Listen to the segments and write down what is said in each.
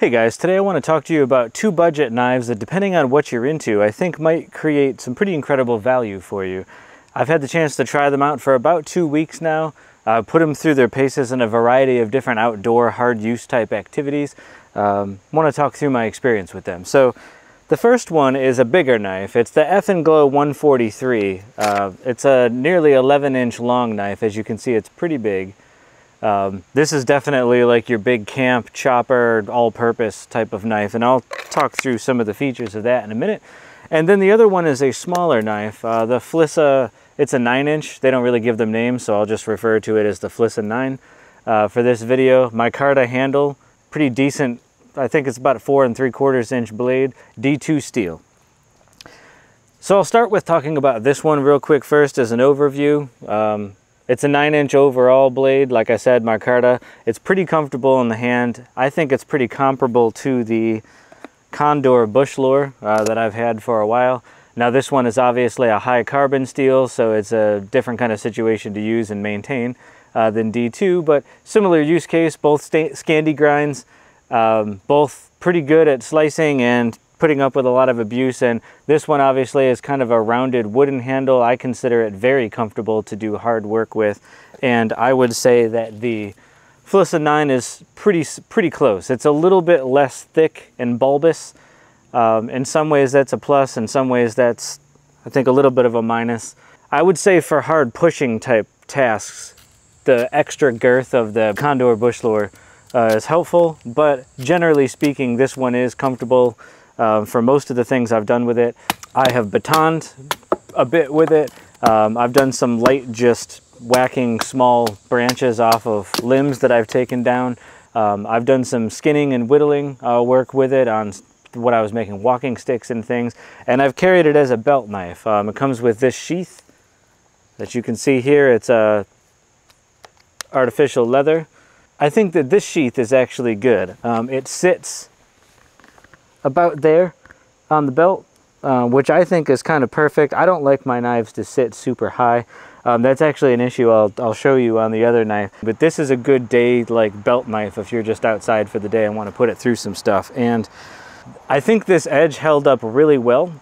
Hey guys, today I want to talk to you about two budget knives that, depending on what you're into, I think might create some pretty incredible value for you. I've had the chance to try them out for about 2 weeks now, put them through their paces in a variety of different outdoor hard use type activities. Want to talk through my experience with them. So the first one is a bigger knife. It's the Eafengrow 143. It's a nearly 11-inch long knife. As you can see, it's pretty big. This is definitely like your big camp chopper, all-purpose type of knife, and I'll talk through some of the features of that in a minute. And then the other one is a smaller knife, the Flissa. It's a 9-inch. They don't really give them names, so I'll just refer to it as the Flissa 9 for this video. Micarta handle, pretty decent. I think it's about a 4 3/4 inch blade, D2 steel. So I'll start with talking about this one real quick first as an overview. It's a 9-inch overall blade, like I said, micarta. It's pretty comfortable in the hand. I think it's pretty comparable to the Condor bush lore that I've had for a while. Now this one is obviously a high carbon steel, so it's a different kind of situation to use and maintain than D2, but similar use case, both scandi grinds, both pretty good at slicing and putting up with a lot of abuse. And this one obviously is kind of a rounded wooden handle. I consider it very comfortable to do hard work with, and I would say that the Flissa 9 is pretty close. It's a little bit less thick and bulbous. In some ways that's a plus, in some ways that's, I think, a little bit of a minus. I would say for hard pushing type tasks, the extra girth of the Condor bush lore is helpful, but generally speaking this one is comfortable. For most of the things I've done with it. I have batoned a bit with it. I've done some light just whacking small branches off of limbs that I've taken down. I've done some skinning and whittling work with it on what I was making walking sticks and things. And I've carried it as a belt knife. It comes with this sheath that you can see here. It's artificial leather. I think that this sheath is actually good. It sits about there on the belt, which I think is kind of perfect. I don't like my knives to sit super high. That's actually an issue I'll show you on the other knife. But this is a good day like belt knife if you're just outside for the day and want to put it through some stuff. And I think this edge held up really well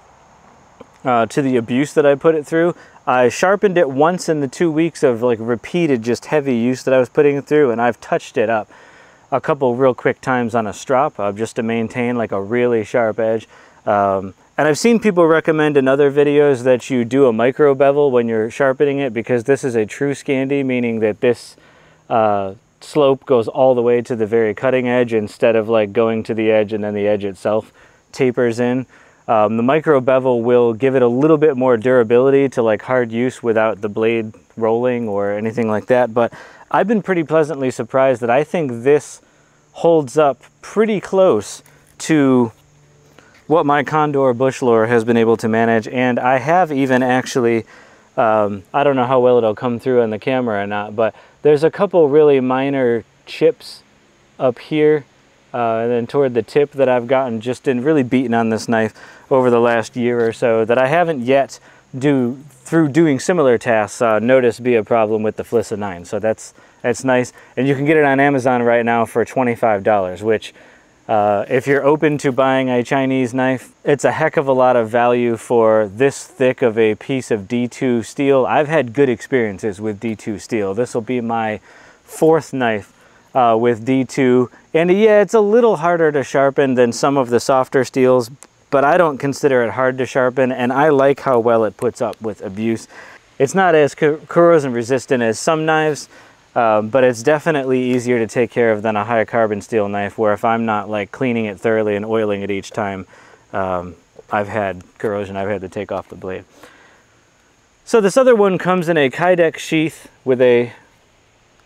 to the abuse that I put it through. I sharpened it once in the 2 weeks of like repeated just heavy use that I was putting it through, and I've touched it up a couple real quick times on a strop just to maintain like a really sharp edge. And I've seen people recommend in other videos that you do a micro bevel when you're sharpening it, because this is a true scandi, meaning that this slope goes all the way to the very cutting edge instead of like going to the edge and then the edge itself tapers in. The micro bevel will give it a little bit more durability to like hard use without the blade rolling or anything like that. But I've been pretty pleasantly surprised that I think this holds up pretty close to what my Condor bush lore has been able to manage. And I have even actually, I don't know how well it'll come through on the camera or not, but there's a couple really minor chips up here and then toward the tip that I've gotten just in really beaten on this knife over the last year or so that I haven't yet through doing similar tasks noticed be a problem with the Flissa 9. So that's nice, and you can get it on Amazon right now for $25, which if you're open to buying a Chinese knife, it's a heck of a lot of value for this thick of a piece of D2 steel. I've had good experiences with D2 steel. This will be my 4th knife with D2, and yeah, it's a little harder to sharpen than some of the softer steels, but I don't consider it hard to sharpen, and I like how well it puts up with abuse. It's not as corrosion resistant as some knives, but it's definitely easier to take care of than a high carbon steel knife, where if I'm not like cleaning it thoroughly and oiling it each time, I've had corrosion I've had to take off the blade. So this other one comes in a kydex sheath with a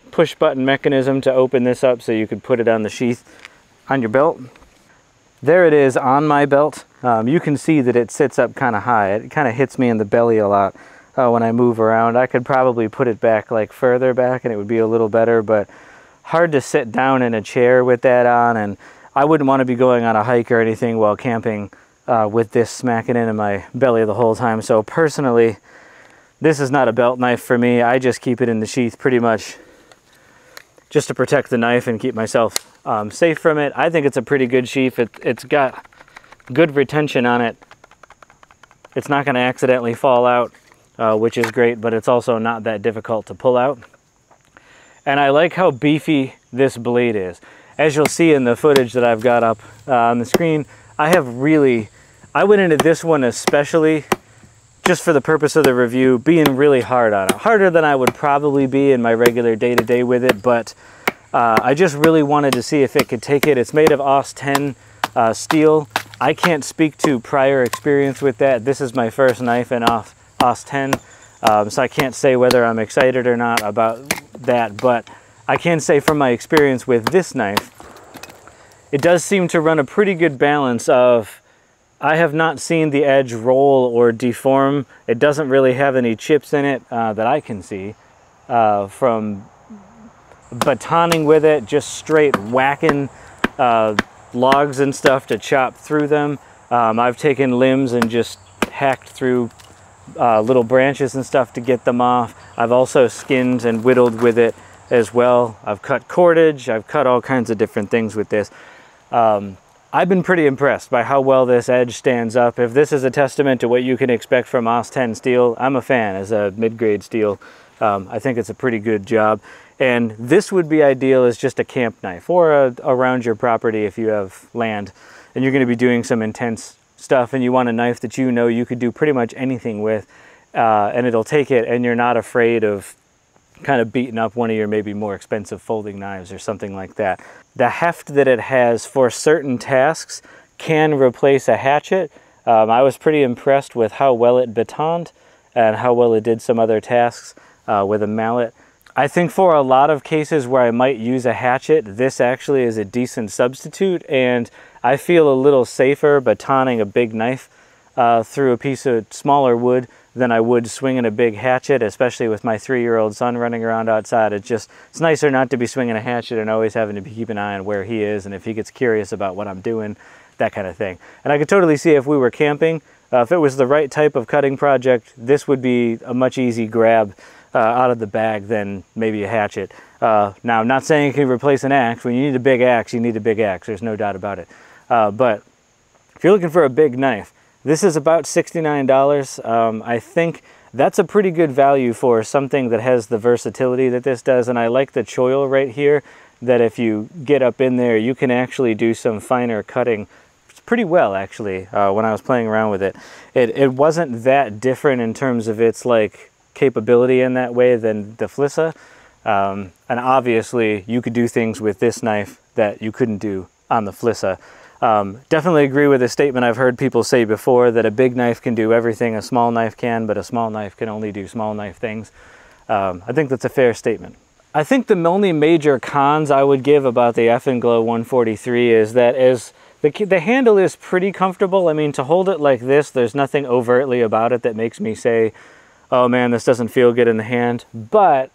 push button mechanism to open this up so you could put it on the sheath on your belt. There it is on my belt. You can see that it sits up kind of high. It kind of hits me in the belly a lot when I move around. I could probably put it back like further back and it would be a little better, but hard to sit down in a chair with that on, and I wouldn't want to be going on a hike or anything while camping with this smacking into my belly the whole time. So personally, this is not a belt knife for me. I just keep it in the sheath pretty much just to protect the knife and keep myself safe from it. I think it's a pretty good sheath. It's got good retention on it. It's not going to accidentally fall out, which is great, but it's also not that difficult to pull out. And I like how beefy this blade is. As you'll see in the footage that I've got up on the screen, I went into this one especially just for the purpose of the review, being really hard on it. Harder than I would probably be in my regular day-to-day with it, but I just really wanted to see if it could take it. It's made of AUS 10 steel. I can't speak to prior experience with that. This is my first knife in AUS 10, so I can't say whether I'm excited or not about that, but I can say from my experience with this knife, it does seem to run a pretty good balance of, I have not seen the edge roll or deform. It doesn't really have any chips in it that I can see from batoning with it, just straight whacking logs and stuff to chop through them. I've taken limbs and just hacked through little branches and stuff to get them off. I've also skinned and whittled with it as well. I've cut cordage, I've cut all kinds of different things with this. I've been pretty impressed by how well this edge stands up. If this is a testament to what you can expect from AUS 10 steel, I'm a fan as a mid-grade steel. I think it's a pretty good job. And this would be ideal as just a camp knife or around your property if you have land and you're going to be doing some intense stuff and you want a knife that you know you could do pretty much anything with and it'll take it, and you're not afraid of kind of beating up one of your maybe more expensive folding knives or something like that. The heft that it has for certain tasks can replace a hatchet. I was pretty impressed with how well it batoned and how well it did some other tasks with a mallet. I think for a lot of cases where I might use a hatchet, this actually is a decent substitute, and I feel a little safer batoning a big knife through a piece of smaller wood than I would swinging a big hatchet, especially with my 3-year-old son running around outside. It's nicer not to be swinging a hatchet and always having to keep an eye on where he is and if he gets curious about what I'm doing, that kind of thing. And I could totally see if we were camping, if it was the right type of cutting project, this would be a much easy grab out of the bag than maybe a hatchet. Now, I'm not saying it can replace an axe. When you need a big axe, you need a big axe. There's no doubt about it. But if you're looking for a big knife, this is about $69. I think that's a pretty good value for something that has the versatility that this does. And I like the choil right here, that if you get up in there, you can actually do some finer cutting pretty well, actually, when I was playing around with it. It wasn't that different in terms of its like capability in that way than the Flissa. And obviously you could do things with this knife that you couldn't do on the Flissa. Definitely agree with a statement I've heard people say before, that a big knife can do everything a small knife can, but a small knife can only do small knife things. I think that's a fair statement. I think the only major cons I would give about the Eafengrow 143 is that the handle is pretty comfortable. I mean, to hold it like this, there's nothing overtly about it that makes me say, oh man, this doesn't feel good in the hand. But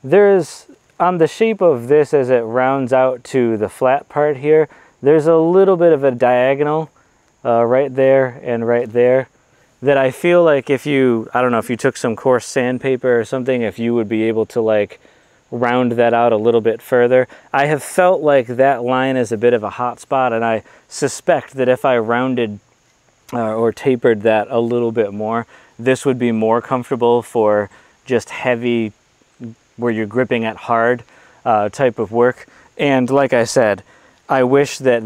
there's, on the shape of this as it rounds out to the flat part here, there's a little bit of a diagonal right there and right there that I feel like if you, I don't know, if you took some coarse sandpaper or something, if you would be able to like round that out a little bit further. I have felt like that line is a bit of a hot spot, and I suspect that if I rounded or tapered that a little bit more, this would be more comfortable for just heavy, where you're gripping at hard type of work. And like I said, I wish that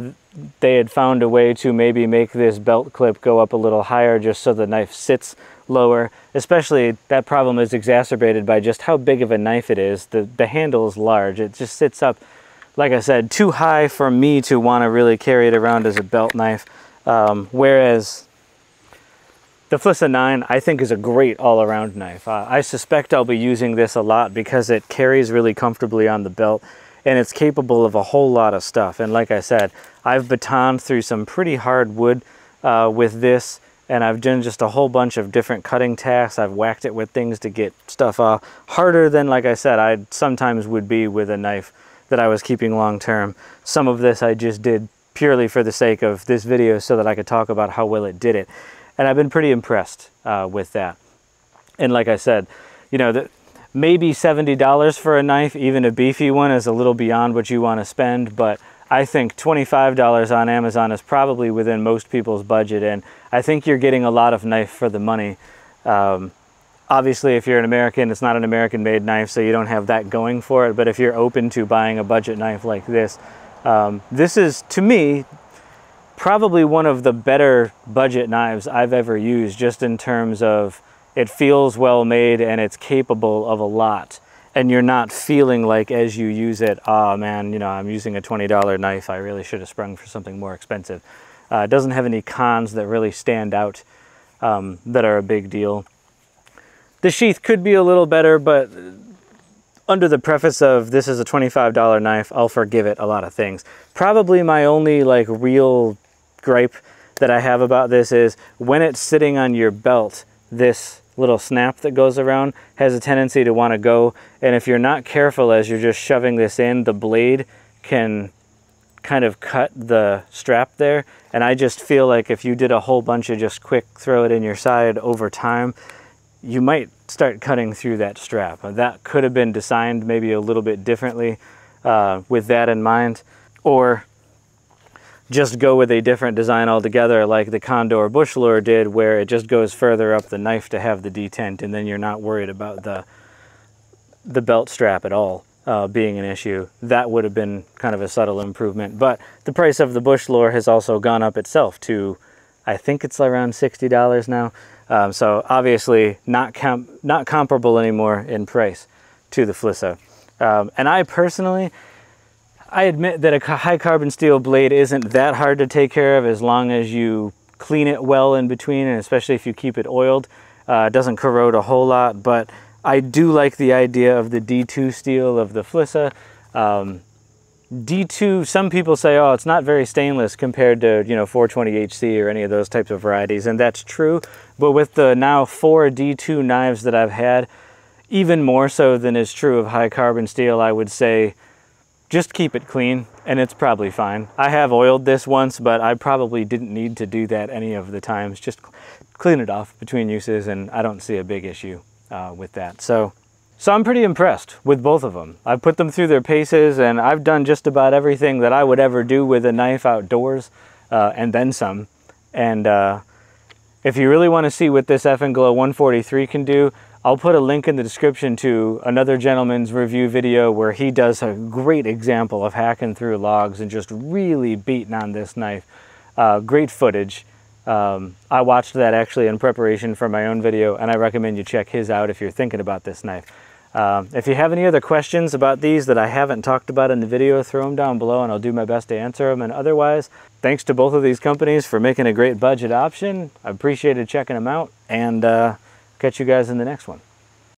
they had found a way to maybe make this belt clip go up a little higher just so the knife sits lower. Especially that problem is exacerbated by just how big of a knife it is. The handle is large. It just sits up, like I said, too high for me to want to really carry it around as a belt knife. Whereas the Flissa 9, I think, is a great all-around knife. I suspect I'll be using this a lot because it carries really comfortably on the belt, and it's capable of a whole lot of stuff. And like I said, I've batoned through some pretty hard wood with this, and I've done just a whole bunch of different cutting tasks. I've whacked it with things to get stuff off. Harder than, like I said, I sometimes would be with a knife that I was keeping long term. Some of this I just did purely for the sake of this video so that I could talk about how well it did it. And I've been pretty impressed with that. And like I said, you know, Maybe $70 for a knife, even a beefy one, is a little beyond what you want to spend, but I think $25 on Amazon is probably within most people's budget, and I think you're getting a lot of knife for the money. Obviously, if you're an American, it's not an American-made knife, so you don't have that going for it, but if you're open to buying a budget knife like this, this is, to me, probably one of the better budget knives I've ever used, just in terms of it feels well made and it's capable of a lot. And you're not feeling like as you use it, oh man, you know, I'm using a $20 knife, I really should have sprung for something more expensive. It doesn't have any cons that really stand out that are a big deal. The sheath could be a little better, but under the preface of this is a $25 knife, I'll forgive it a lot of things. Probably my only like real gripe that I have about this is when it's sitting on your belt, this little snap that goes around has a tendency to want to go, and if you're not careful as you're just shoving this in, the blade can kind of cut the strap there, and I just feel like if you did a whole bunch of just quick throw it in your side over time, you might start cutting through that strap. That could have been designed maybe a little bit differently with that in mind, or just go with a different design altogether like the Condor bush lure did, where it just goes further up the knife to have the detent, and then you're not worried about the belt strap at all being an issue. That would have been kind of a subtle improvement, but the price of the bush lure has also gone up itself to, I think it's around $60 now. So obviously not comparable anymore in price to the Flissa. And I personally, I admit that a high carbon steel blade isn't that hard to take care of as long as you clean it well in between, and especially if you keep it oiled. It doesn't corrode a whole lot, but I do like the idea of the D2 steel of the Flissa. D2, some people say, oh, it's not very stainless compared to, you know, 420HC or any of those types of varieties, and that's true. But with the now 4 D2 knives that I've had, even more so than is true of high carbon steel, I would say just keep it clean and it's probably fine. I have oiled this once, but I probably didn't need to do that any of the times. Just clean it off between uses, and I don't see a big issue with that. So I'm pretty impressed with both of them. I've put them through their paces, and I've done just about everything that I would ever do with a knife outdoors, and then some. And if you really want to see what this Eafengrow 143 can do, I'll put a link in the description to another gentleman's review video where he does a great example of hacking through logs and just really beating on this knife. Great footage. I watched that actually in preparation for my own video, and I recommend you check his out if you're thinking about this knife. If you have any other questions about these that I haven't talked about in the video, throw them down below and I'll do my best to answer them. And otherwise, thanks to both of these companies for making a great budget option. I appreciated checking them out, and catch you guys in the next one.